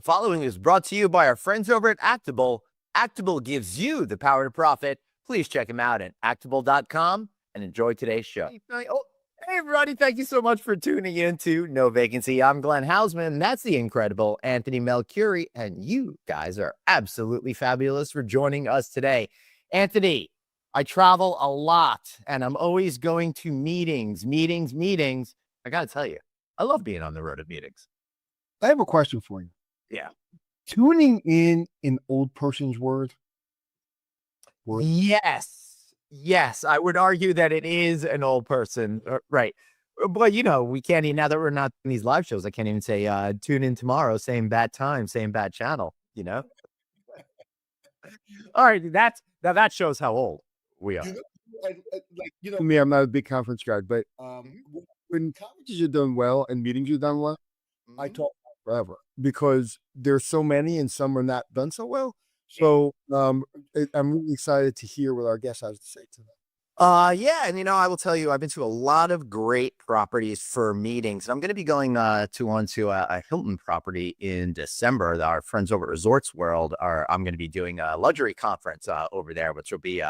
The following is brought to you by our friends over at Actable. Actable gives you the power to profit. Please check them out at actable.com and enjoy today's show. Hey, everybody. Thank you so much for tuning in to No Vacancy. I'm Glenn Haussman, and that's the incredible Anthony Melchiorri, and you guys are absolutely fabulous for joining us today. Anthony, I travel a lot, and I'm always going to meetings. I got to tell you, I love being on the road at meetings. I have a question for you. Yeah. Tuning in an old person's word? Yes, I would argue that it is an old person, right? But we can't even, now that we're not in these live shows, I can't even say tune in tomorrow, same bad time, same bad channel. All right, that shows how old we are. Me, I'm not a big conference guy, but when conferences are done well and meetings are done well, I talk forever because there's so many and some are not done so well. So I'm really excited to hear what our guest has to say today. Yeah, and I will tell you, I've been to a lot of great properties for meetings. I'm going to be going onto a Hilton property in December. Our friends over at Resorts World I'm going to be doing a luxury conference over there, which will be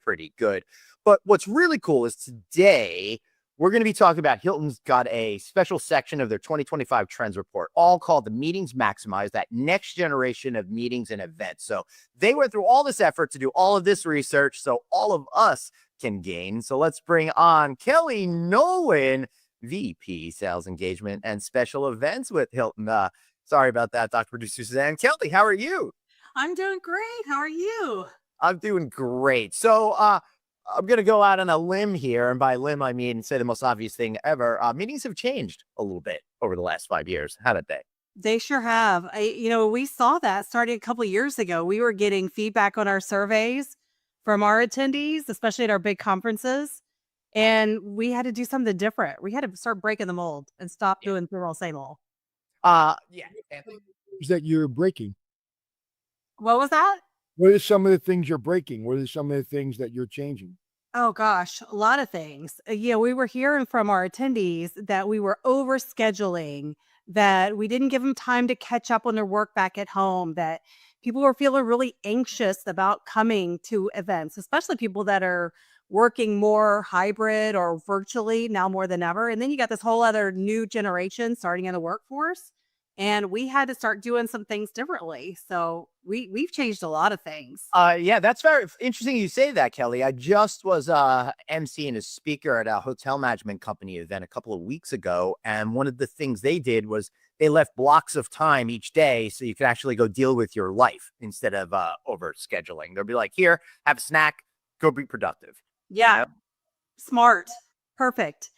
pretty good. But what's really cool is today we're going to be talking about Hilton's got a special section of their 2025 trends report, all called the Meetings Maximize, that next generation of meetings and events. So they went through all this effort to do all of this research so all of us can gain. So let's bring on Kelley Knowlen, VP Sales Engagement and Special Events with Hilton. Sorry about that, Dr. Producer Suzanne. Kelley, how are you? I'm doing great. How are you? I'm doing great. So I'm going to go out on a limb here. And by limb, I mean, say the most obvious thing ever. Meetings have changed a little bit over the last 5 years. How did they? They sure have. We saw that starting a couple of years ago. We were getting feedback on our surveys from our attendees, especially at our big conferences. And we had to do something different. We had to start breaking the mold and stop doing the same old. Yeah. Is that you're breaking? What was that? What are some of the things you're breaking? What are some of the things that you're changing? Oh, gosh, a lot of things. We were hearing from our attendees that we were overscheduling, that we didn't give them time to catch up on their work back at home, that people were feeling really anxious about coming to events, especially people that are working more hybrid or virtually now more than ever. And then you got this whole other new generation starting in the workforce. And we had to start doing some things differently. So we've changed a lot of things. Yeah, that's very interesting you say that, Kelley. I just was emceeing a speaker at a hotel management company event a couple of weeks ago. And one of the things they did was they left blocks of time each day so you could actually go deal with your life instead of over scheduling. They'll be like, here, have a snack, go be productive. Yeah. Smart. Perfect.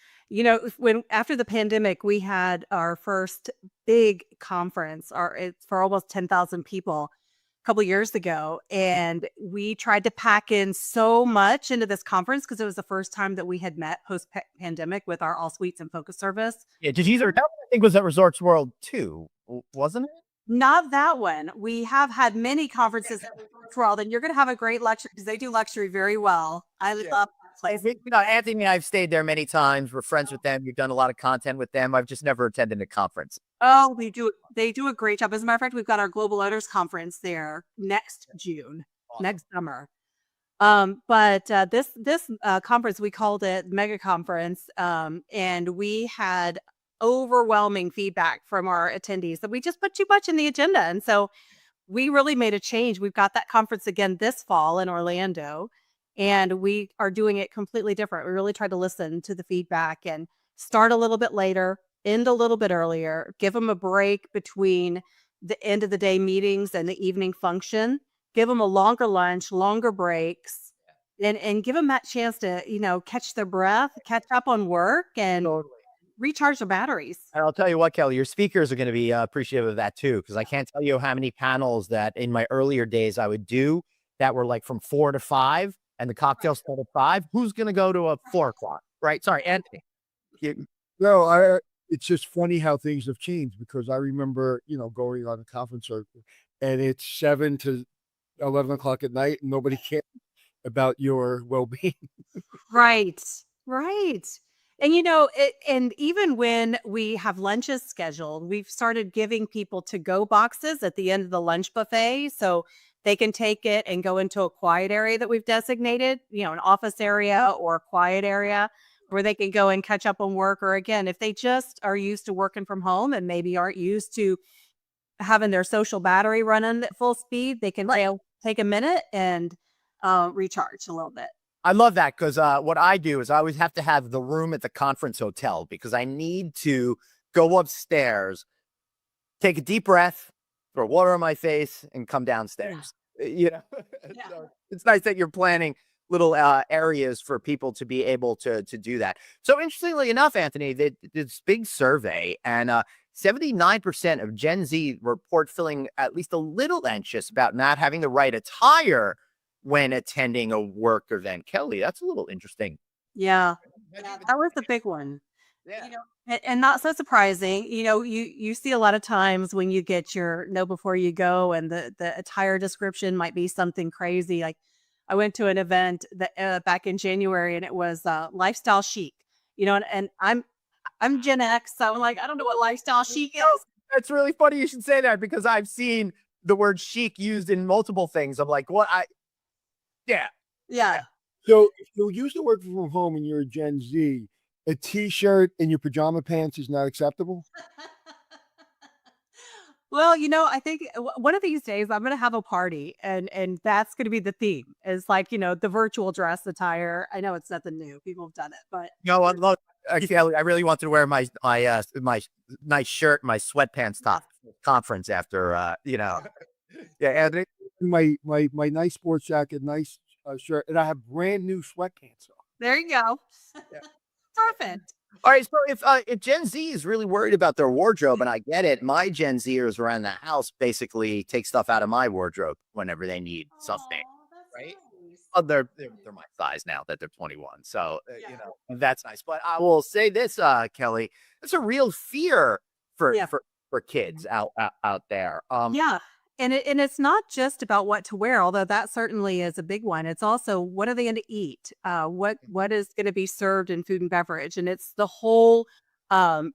When after the pandemic, we had our first big conference, it's for almost 10,000 people a couple of years ago. And we tried to pack in so much into this conference because it was the first time that we had met post-pandemic with our all suites and focus service. Yeah, did you either? I think was at Resorts World too, wasn't it? Not that one. We have had many conferences at Resorts World, and you're going to have a great luxury because they do luxury very well. I love that place. Anthony and I have stayed there many times. We're friends with them. You've done a lot of content with them. I've just never attended a conference. Oh, they do a great job. As a matter of fact, we've got our Global Owners Conference there next June, next summer. But this conference, we called it Mega Conference, and we had overwhelming feedback from our attendees that we just put too much in the agenda. And so we really made a change. We've got that conference again this fall in Orlando, and we are doing it completely different. We really tried to listen to the feedback and start a little bit later, end a little bit earlier, give them a break between the end of the day meetings and the evening function, give them a longer lunch, longer breaks, and give them that chance to, catch their breath, catch up on work, and recharge their batteries. And I'll tell you what, Kelley, your speakers are going to be appreciative of that too, because I can't tell you how many panels that in my earlier days I would do that were like from 4 to 5, and the cocktail started at 5. Who's going to go to a 4 o'clock? Right? Sorry, Anthony. No, it's just funny how things have changed because I remember, going on a conference circuit and it's 7 to 11 o'clock at night and nobody cares about your well-being. Right. And and even when we have lunches scheduled, we've started giving people to-go boxes at the end of the lunch buffet, so they can take it and go into a quiet area that we've designated, an office area or a quiet area where they can go and catch up on work. Or again, if they just are used to working from home and maybe aren't used to having their social battery running at full speed, they can take a minute and recharge a little bit. I love that because what I do is I always have to have the room at the conference hotel because I need to go upstairs, take a deep breath, throw water on my face, and come downstairs. Yeah. So it's nice that you're planning little areas for people to be able to do that. So interestingly enough, Anthony, this big survey, and 79% of Gen Z report feeling at least a little anxious about not having the right attire when attending a work event. Kelley, that's a little interesting. Yeah. That was the big one. Yeah. And not so surprising, you see a lot of times when you get your know before you go, and the attire description might be something crazy. Like I went to an event that back in January, and it was lifestyle chic, and I'm Gen X, so I'm like, I don't know what lifestyle chic is. That's really funny you should say that because I've seen the word chic used in multiple things. I'm like, what? Yeah. So if you used to work from home and you're a Gen Z, a t-shirt and your pajama pants is not acceptable? Well, I think one of these days I'm going to have a party, and that's going to be the theme. Is like, the virtual dress attire. I know it's nothing new. People have done it, but No, Kelley, I really wanted to wear my nice shirt, my sweatpants top conference after Yeah, Anthony. My nice sports jacket, nice shirt, and I have brand new sweatpants on. there you go. Yeah. Perfect. All right, so if Gen Z is really worried about their wardrobe, and I get it, my Gen Zers around the house basically take stuff out of my wardrobe whenever they need something, That's right? nice. Oh, they're my size now that they're 21, so Yeah. that's nice. But I will say this, Kelley, it's a real fear for Yeah. for kids out there. Yeah. And it's not just about what to wear, although that certainly is a big one. It's also, what are they going to eat? What is going to be served in food and beverage? And it's the whole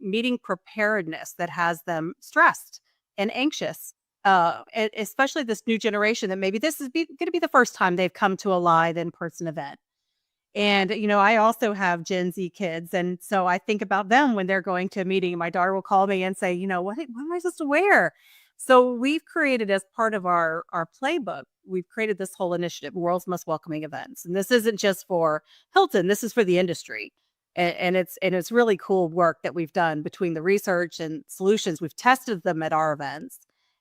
meeting preparedness that has them stressed and anxious. And especially this new generation that maybe this is going to be the first time they've come to a live in-person event. And, I also have Gen Z kids. And so I think about them when they're going to a meeting. My daughter will call me and say, what am I supposed to wear? So we've created, as part of our playbook, we've created this whole initiative, World's Most Welcoming Events. And this isn't just for Hilton, this is for the industry. And it's really cool work that we've done between the research and solutions. We've tested them at our events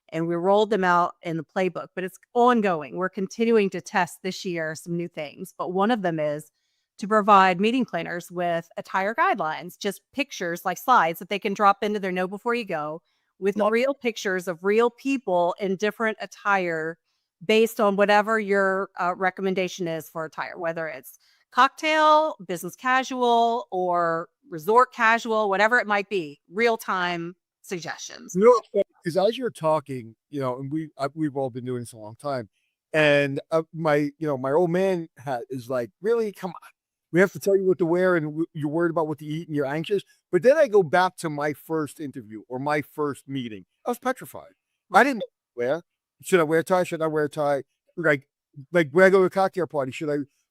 and we rolled them out in the playbook, but it's ongoing. We're continuing to test this year some new things. But one of them is to provide meeting planners with attire guidelines, just pictures like slides that they can drop into their know before you go, with real pictures of real people in different attire based on whatever your recommendation is for attire, whether it's cocktail, business casual, or resort casual, whatever it might be, real-time suggestions. Because as you're talking, and we've all been doing this a long time, and my old man is like, really, come on. We have to tell you what to wear, and you're worried about what to eat, and you're anxious. But then I go back to my first interview or my first meeting. I was petrified. I didn't know what to wear. Should I wear a tie? Should I wear a tie? Like when I go to a cocktail party,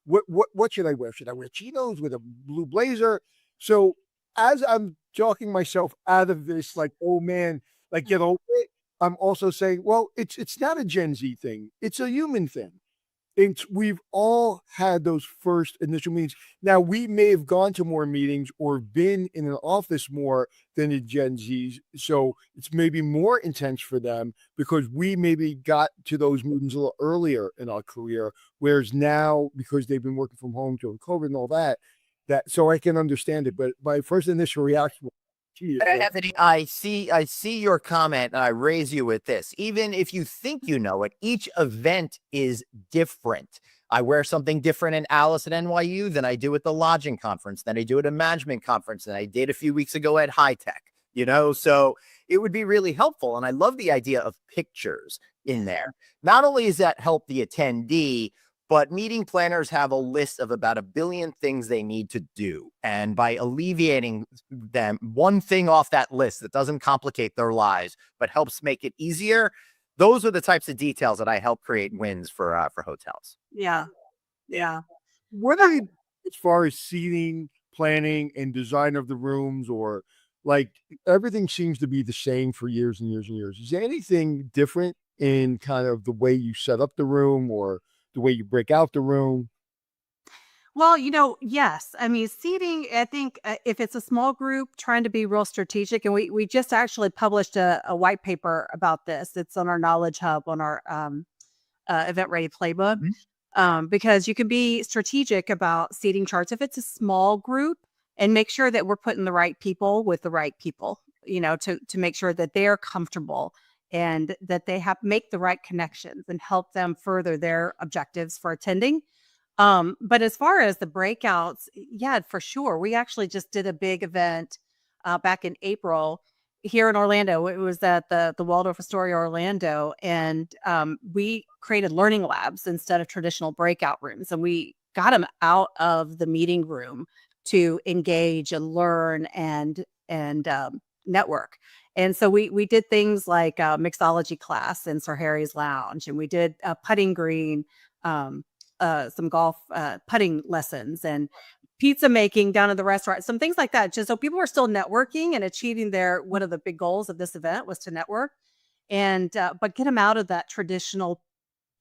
what should I wear? Should I wear chinos with a blue blazer? So as I'm talking myself out of this, like, oh man, like, get over it, I'm also saying, well, it's not a Gen Z thing. It's a human thing. We've all had those first initial meetings. Now, we may have gone to more meetings or been in an office more than the Gen Zs. So it's maybe more intense for them because we maybe got to those meetings a little earlier in our career. Whereas now, because they've been working from home during COVID and all that, so I can understand it. But my first initial reaction was, Anthony, I see your comment, and I raise you with this. Even if you think you know it, each event is different. I wear something different in Alice at NYU than I do at the lodging conference, than I do at a management conference, than I did a few weeks ago at High Tech. So it would be really helpful. And I love the idea of pictures in there. Not only does that help the attendee, But meeting planners have a list of about 1 billion things they need to do. And by alleviating them one thing off that list that doesn't complicate their lives, but helps make it easier, those are the types of details that I help create wins for hotels. Yeah. Yeah. What are you, as far as seating, planning, and design of the rooms, or like everything seems to be the same for years and years and years. Is there anything different in kind of the way you set up the room or the way you break out the room? Well, yes. I mean, seating, I think if it's a small group, trying to be real strategic. And we just actually published a white paper about this. It's on our Knowledge Hub on our Event Ready Playbook. Because you can be strategic about seating charts if it's a small group, and make sure that we're putting the right people with the right people, to make sure that they're comfortable and that they make the right connections and help them further their objectives for attending. But as far as the breakouts, yeah, for sure. We actually just did a big event back in April here in Orlando. It was at the Waldorf Astoria Orlando, and we created learning labs instead of traditional breakout rooms, and we got them out of the meeting room to engage and learn and network. And so we did things like a mixology class in Sir Harry's Lounge, and we did a putting green, some golf putting lessons, and pizza making down at the restaurant, some things like that. Just so people are still networking and achieving one of the big goals of this event was to network, and but get them out of that traditional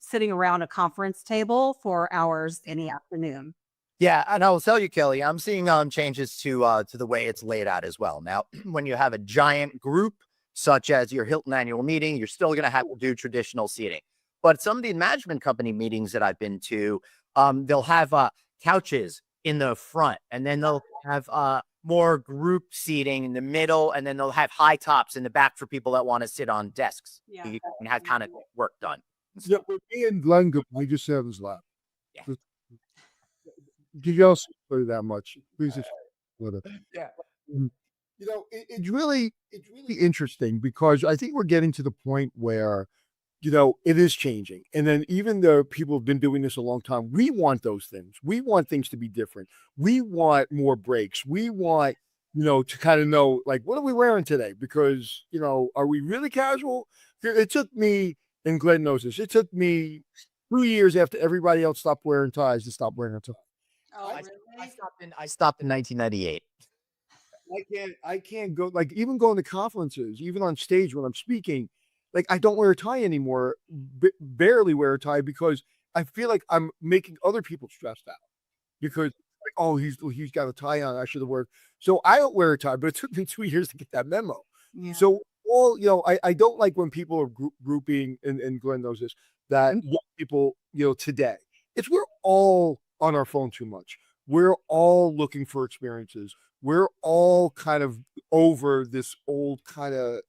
sitting around a conference table for hours in the afternoon. Yeah, and I will tell you, Kelly, I'm seeing changes to the way it's laid out as well. Now, when you have a giant group such as your Hilton annual meeting, you're still going to have to do traditional seating. But some of the management company meetings that I've been to, they'll have couches in the front, and then they'll have more group seating in the middle, and then they'll have high tops in the back for people that want to sit on desks. Yeah. You can have kind of work done. Yeah, for me and Glenn, I just said his lap. Yeah. Did you else play that much? Please just let it. Yeah. It's really interesting because I think we're getting to the point where, it is changing. And then even though people have been doing this a long time, we want those things. We want things to be different. We want more breaks. We want, to kind of know, like, what are we wearing today? Because, are we really casual? It took me, and Glenn knows this, it took me 2 years after everybody else stopped wearing ties to stop wearing a tie. Oh, I, really? I stopped in 1998. I can't go, like, even going to conferences, even on stage when I'm speaking, like, I don't wear a tie anymore, barely wear a tie, because I feel like I'm making other people stressed out because, like, oh, he's got a tie on, I should have worn. So I don't wear a tie, but it took me 2 years to get that memo. Yeah. So I don't like when people are grouping, and Glenn knows this, that young people, today, we're all on our phone too much. We're all looking for experiences. We're all kind of over this old kind of,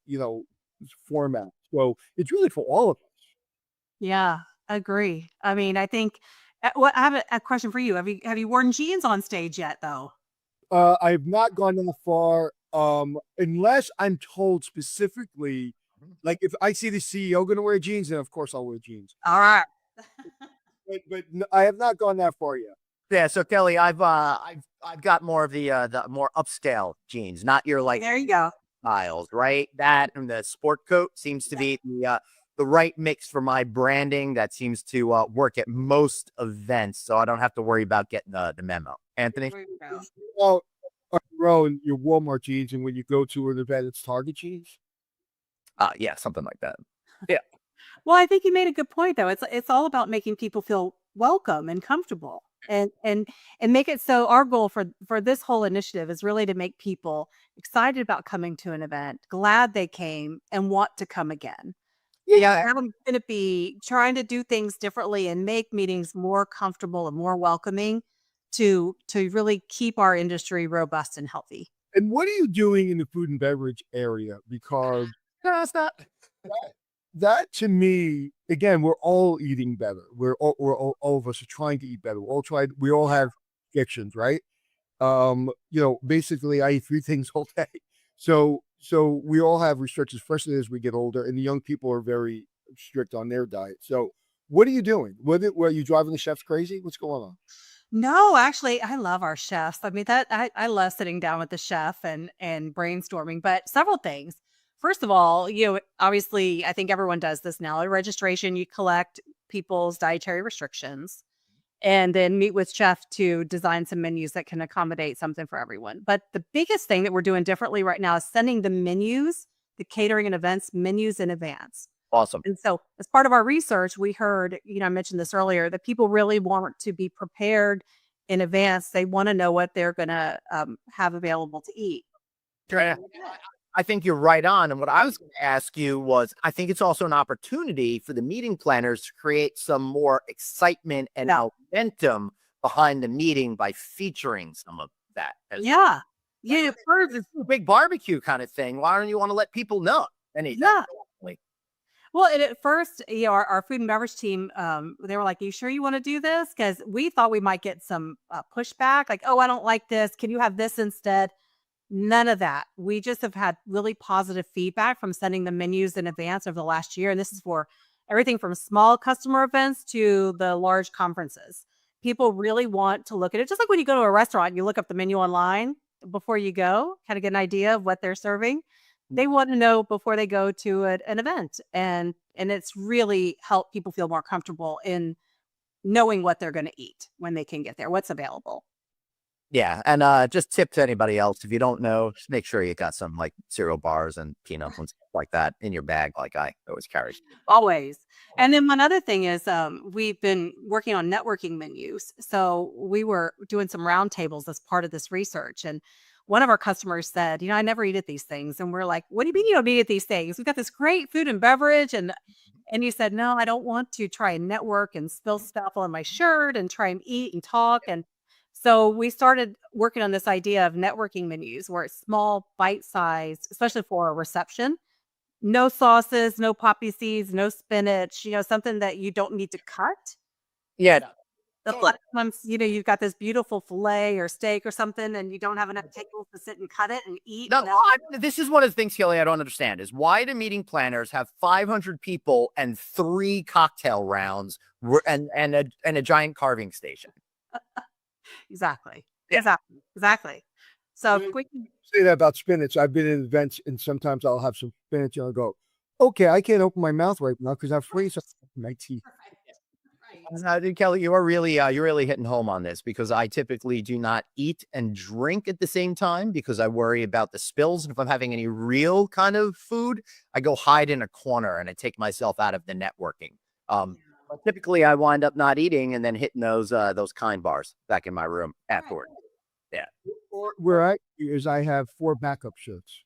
format. So it's really for all of us. Yeah, agree. I mean, I think. I have a question for you. Have you worn jeans on stage yet, though? I've not gone that far, unless I'm told specifically, like if I see the CEO going to wear jeans, then of course I'll wear jeans. All right. But I have not gone that far yet. Yeah, so Kelly, I've got more of the more upscale jeans, not your like There you go. styles, right? That and the sport coat seems to be the right mix for my branding. That seems to work at most events, so I don't have to worry about getting the memo. Anthony, There you go. Well, in your Walmart jeans, and when you go to an event, it's Target jeans. yeah, something like that. Well, I think you made a good point, though. It's all about making people feel welcome and comfortable, and make it so. Our goal for this whole initiative is really to make people excited about coming to an event, glad they came, and want to come again. Yeah, I'm going to be trying to do things differently and make meetings more comfortable and more welcoming to really keep our industry robust and healthy. And what are you doing in the food and beverage area? Because no, it's not. that to me, again, we're all eating better. All of us are trying to eat better. We all have addictions, right? Basically I eat 3 things all day. So we all have restrictions, especially as we get older, and the young people are very strict on their diet. So What are you doing? Were you driving the chefs crazy? What's going on? No, actually, I love our chefs. I mean, I love sitting down with the chef and brainstorming, but several things. First of all, obviously, I think everyone does this now. At registration, you collect people's dietary restrictions and then meet with chef to design some menus that can accommodate something for everyone. But the biggest thing that we're doing differently right now is sending the menus, the catering and events menus in advance. Awesome. And so, as part of our research, we heard, I mentioned this earlier, that people really want to be prepared in advance. They want to know what they're going to have available to eat. Yeah. I think you're right on. And what I was going to ask you was, I think it's also an opportunity for the meeting planners to create some more excitement and momentum behind the meeting by featuring some of that. Yeah. First, it's a big barbecue kind of thing. Why don't you want to let people know anything? Yeah. Well, and at first, our food and beverage team, they were like, "You sure you want to do this?" Because we thought we might get some pushback, like, "Oh, I don't like this. Can you have this instead?" None of that. We just have had really positive feedback from sending the menus in advance over the last year. And this is for everything from small customer events to the large conferences. People really want to look at it. Just like when you go to a restaurant, you look up the menu online before you go, kind of get an idea of what they're serving. They want to know before they go to an event. And it's really helped people feel more comfortable in knowing what they're going to eat when they can get there, what's available. Yeah, and just tip to anybody else, if you don't know, just make sure you got some like cereal bars and peanuts and stuff like that in your bag, like I always carry. Always. And then one other thing is we've been working on networking menus. So we were doing some roundtables as part of this research. And one of our customers said, I never eat at these things. And we're like, what do you mean you don't eat at these things? We've got this great food and beverage. And you said, no, I don't want to try and network and spill stuff on my shirt and try and eat and talk. And so we started working on this idea of networking menus where it's small, bite-sized, especially for a reception. No sauces, no poppy seeds, no spinach, something that you don't need to cut. Yeah. The flex ones, you've got this beautiful filet or steak or something, and you don't have enough tables to sit and cut it and eat. No, this is one of the things, Kelley, I don't understand is why do meeting planners have 500 people and 3 cocktail rounds and a giant carving station? Exactly. Yeah. Exactly. So we can say that about spinach. I've been in events and sometimes I'll have some spinach and I'll go, okay, I can't open my mouth right now because I freeze my teeth. Kelley, you're really hitting home on this because I typically do not eat and drink at the same time because I worry about the spills. And if I'm having any real kind of food, I go hide in a corner and I take myself out of the networking. But typically I wind up not eating and then hitting those kind bars back in my room afterward. Yeah. Or where I is I have 4 backup shirts.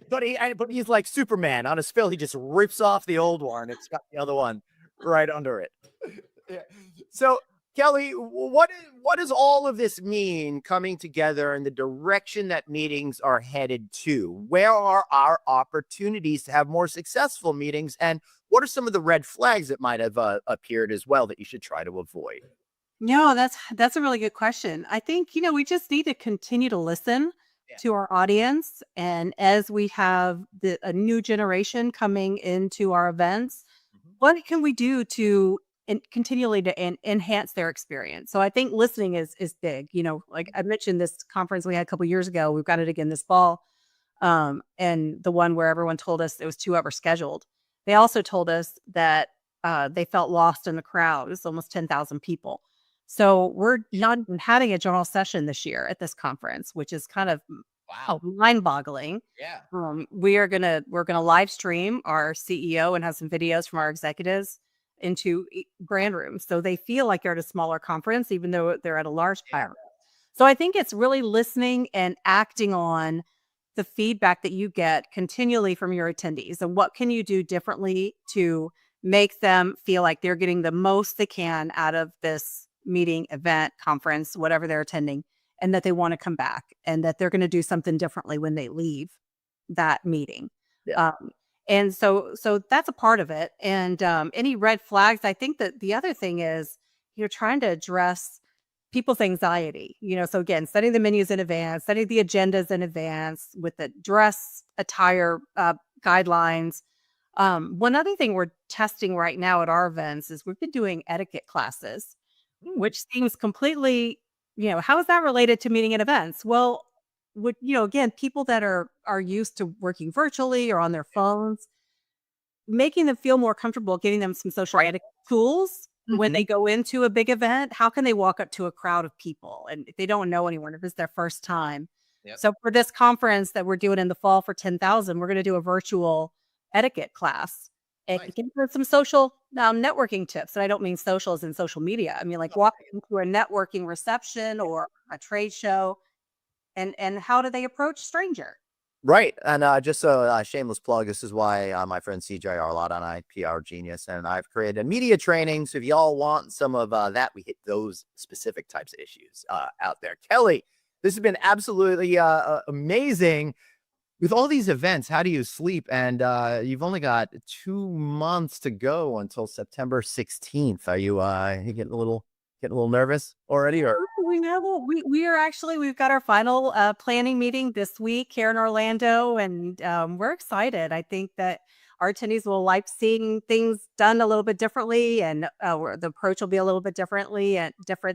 But he's like Superman. On a spill, he just rips off the old one. It's got the other one right under it. Yeah. So, Kelley, what does all of this mean coming together in the direction that meetings are headed to? Where are our opportunities to have more successful meetings? And what are some of the red flags that might have appeared as well that you should try to avoid? No, that's a really good question. I think, we just need to continue to listen to our audience. And as we have a new generation coming into our events, what can we do to continually to enhance their experience? So I think listening is big. Like I mentioned, this conference we had a couple years ago, we've got it again this fall. And the one where everyone told us it was too overscheduled. They also told us that they felt lost in the crowd. It was almost 10,000 people. So we're not even having a general session this year at this conference, which is kind of mind-boggling. Yeah. We're gonna live stream our CEO and have some videos from our executives into brand rooms, so they feel like they're at a smaller conference, even though they're at a large conference. So I think it's really listening and acting on the feedback that you get continually from your attendees, and what can you do differently to make them feel like they're getting the most they can out of this meeting, event, conference, whatever they're attending, and that they want to come back and that they're going to do something differently when they leave that meeting. Yeah. And so that's a part of it. And any red flags, I think that the other thing is you're trying to address people's anxiety, so again, setting the menus in advance, setting the agendas in advance with the dress attire guidelines, One other thing we're testing right now at our events is we've been doing etiquette classes, which seems completely, how is that related to meeting at events? Well, again, people that are used to working virtually or on their phones, making them feel more comfortable, giving them some social etiquette tools when they go into a big event. How can they walk up to a crowd of people? And if they don't know anyone, if it's their first time. Yep. So for this conference that we're doing in the fall for 10,000, we're going to do a virtual etiquette class and give them some social networking tips. And I don't mean social as in social media. I mean, like walking into a networking reception or a trade show and how do they approach stranger? Right. And just a shameless plug, this is why my friend CJ Arlott and I, PR Genius, and I've created a media training. So if y'all want some of that, we hit those specific types of issues out there. Kelley, this has been absolutely amazing. With all these events, how do you sleep? And you've only got 2 months to go until September 16th. Are you getting a little nervous already? Or We've got our final planning meeting this week here in Orlando, and we're excited. I think that our attendees will like seeing things done a little bit differently, and the approach will be a little bit different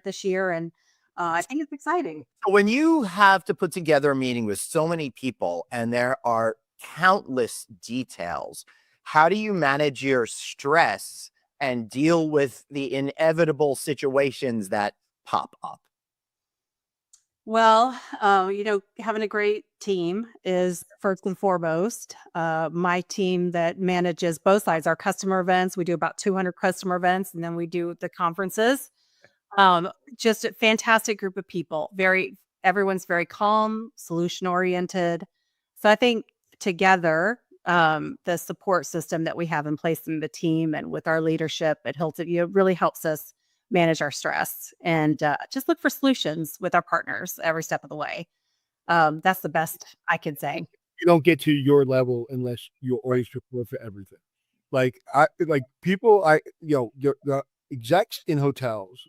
this year. And I think it's exciting. When you have to put together a meeting with so many people and there are countless details, how do you manage your stress and deal with the inevitable situations that pop up? Well, having a great team is first and foremost. My team that manages both sides, our customer events, we do about 200 customer events, and then we do the conferences. Just a fantastic group of people. Everyone's very calm, solution oriented. So I think together, the support system that we have in place in the team and with our leadership at Hilton, really helps us manage our stress and just look for solutions with our partners every step of the way. That's the best I can say. You don't get to your level unless you're always prepared for everything. The execs in hotels,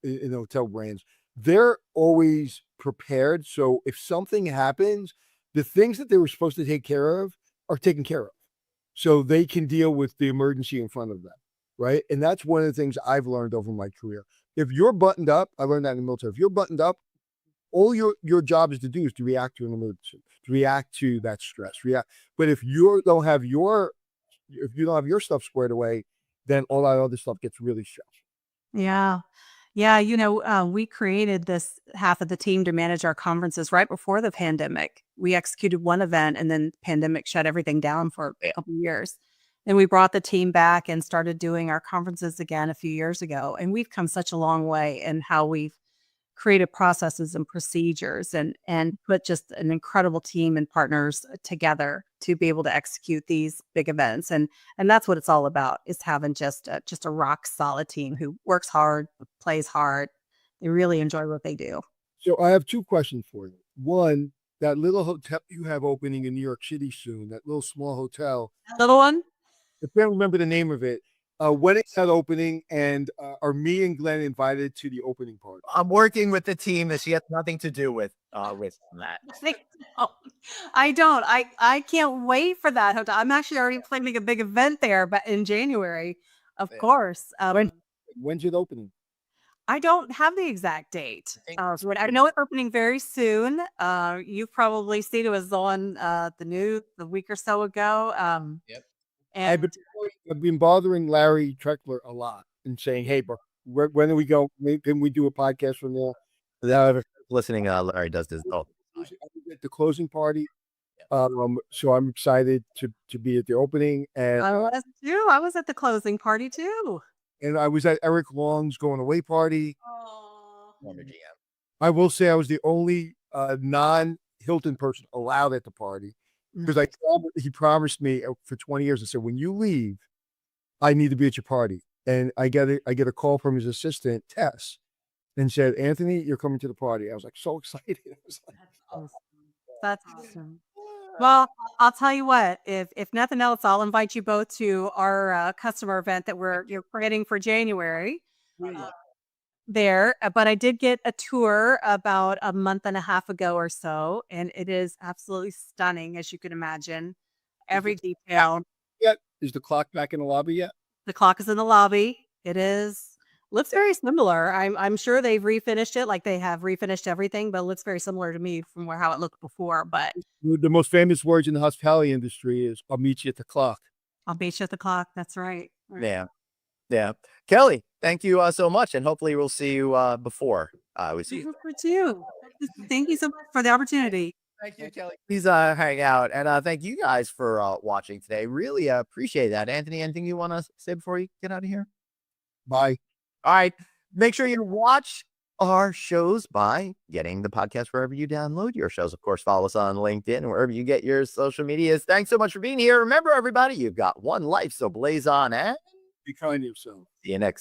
in hotel brands, they're always prepared. So if something happens, the things that they were supposed to take care of are taken care of. So they can deal with the emergency in front of them. Right. And that's one of the things I've learned over my career. If you're buttoned up, I learned that in the military. If you're buttoned up, all your job is to do is to react to an emergency, to react to that stress. But if you don't have your stuff squared away, then all that other stuff gets really stressful. Yeah. Yeah. We created this half of the team to manage our conferences right before the pandemic. We executed one event and then the pandemic shut everything down for a couple of years. And we brought the team back and started doing our conferences again a few years ago. And we've come such a long way in how we've created processes and procedures and put just an incredible team and partners together to be able to execute these big events. And that's what it's all about, is having just a rock solid team who works hard, plays hard. They really enjoy what they do. So I have 2 questions for you. One, that little hotel you have opening in New York City soon, that little small hotel. Little one? I can't remember the name of it. When is that opening, and are me and Glenn invited to the opening party? I'm working with the team that she has nothing to do with that. I don't. I can't wait for that hotel. I'm actually already planning a big event there, but in January, of course. When's it opening? I don't have the exact date. I know it's opening very soon. You've probably seen it was on the news a week or so ago. Yep. And I've been bothering Larry Treckler a lot and saying, "Hey, bro, when do we go? Can we do a podcast from there?" Listening, Larry does this all the time. I was at the closing party, so I'm excited to be at the opening. And I was too. I was at the closing party too. And I was at Eric Long's going away party. Former GM. I will say I was the only non-Hilton person allowed at the party. Because he promised me for 20 years. I said, when you leave, I need to be at your party. And I get a call from his assistant, Tess, and said, Anthony, you're coming to the party. I was like, so excited. That's awesome. Well, I'll tell you what, if nothing else, I'll invite you both to our customer event that you're creating for January. There, but I did get a tour about a month and a half ago or so, and it is absolutely stunning, as you can imagine. Every detail. Yeah, Is the clock back in the lobby yet? The clock is in the lobby. It is. Looks very similar. I'm sure they've refinished it, like they have refinished everything, but it looks very similar to me from how it looked before. But The most famous words in the hospitality industry is "I'll meet you at the clock." I'll meet you at the clock. That's right. Right. Yeah. Yeah. Kelley, thank you so much. And hopefully we'll see you before we see you. Look forward to you. Thank you so much for the opportunity. Thank you, Kelley. Please hang out. And thank you guys for watching today. Really appreciate that. Anthony, anything you want to say before you get out of here? Bye. All right. Make sure you watch our shows by getting the podcast wherever you download your shows. Of course, follow us on LinkedIn and wherever you get your social medias. Thanks so much for being here. Remember, everybody, you've got one life, so blaze on and Be kind to yourself. see you next